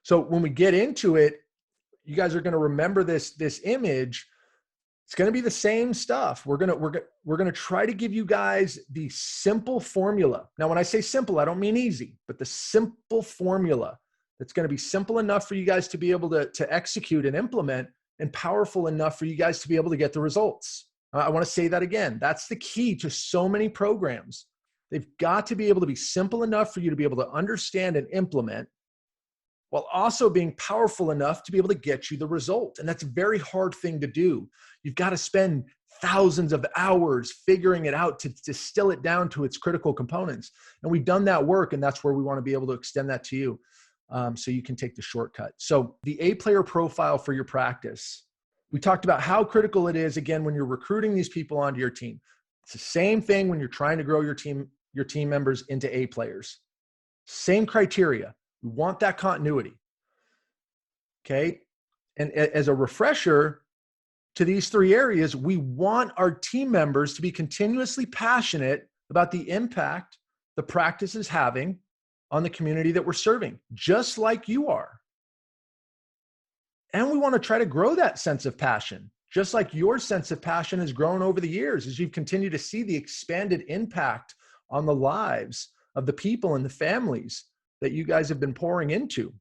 So when we get into it, you guys are going to remember this image. It's going to be the same stuff. We're going to try to give you guys the simple formula. Now, when I say simple, I don't mean easy, but the simple formula that's going to be simple enough for you guys to be able to execute and implement, and powerful enough for you guys to be able to get the results. I want to say that again. That's the key to so many programs. They've got to be able to be simple enough for you to be able to understand and implement, while also being powerful enough to be able to get you the result. And that's a very hard thing to do. You've got to spend thousands of hours figuring it out to distill it down to its critical components. And we've done that work, and that's where we want to be able to extend that to you, so you can take the shortcut. So the A player profile for your practice, we talked about how critical it is, again, when you're recruiting these people onto your team. It's the same thing when you're trying to grow your team members into A players. Same criteria. We want that continuity. Okay. And as a refresher to these three areas, we want our team members to be continuously passionate about the impact the practice is having on the community that we're serving, just like you are. And we want to try to grow that sense of passion, just like your sense of passion has grown over the years as you've continued to see the expanded impact on the lives of the people and the families that you guys have been pouring into.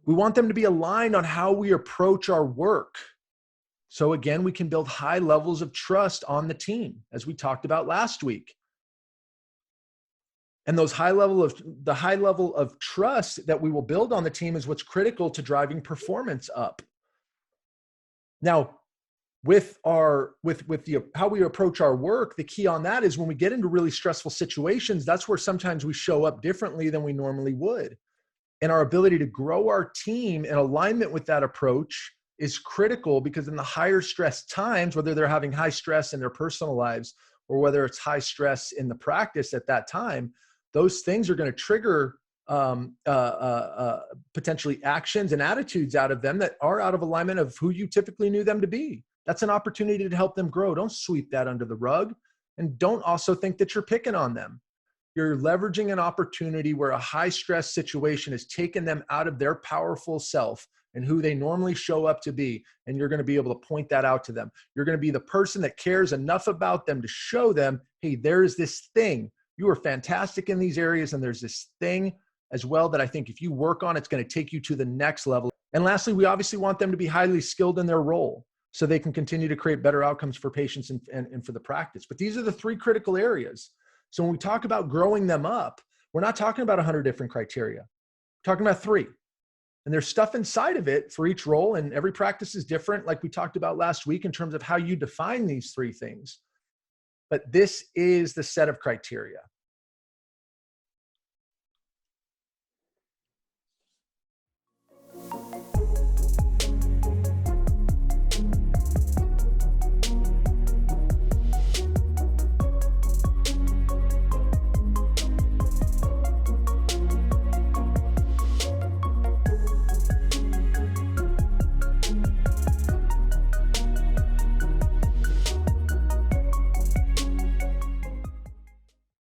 We want them to be aligned on how we approach our work. So again, we can build high levels of trust on the team, as we talked about last week. And the high level of trust that we will build on the team is what's critical to driving performance up. Now, with how we approach our work, the key on that is when we get into really stressful situations, that's where sometimes we show up differently than we normally would. And our ability to grow our team in alignment with that approach is critical, because in the higher stress times, whether they're having high stress in their personal lives or whether it's high stress in the practice at that time, those things are going to trigger potentially actions and attitudes out of them that are out of alignment of who you typically knew them to be. That's an opportunity to help them grow. Don't sweep that under the rug, and don't also think that you're picking on them. You're leveraging an opportunity where a high stress situation has taken them out of their powerful self and who they normally show up to be. And you're going to be able to point that out to them. You're going to be the person that cares enough about them to show them, hey, there's this thing. You are fantastic in these areas, and there's this thing as well that I think if you work on, it's going to take you to the next level. And lastly, we obviously want them to be highly skilled in their role so they can continue to create better outcomes for patients and for the practice. But these are the three critical areas. So when we talk about growing them up, we're not talking about 100 different criteria. We're talking about three. And there's stuff inside of it for each role, and every practice is different, like we talked about last week, in terms of how you define these three things. But this is the set of criteria.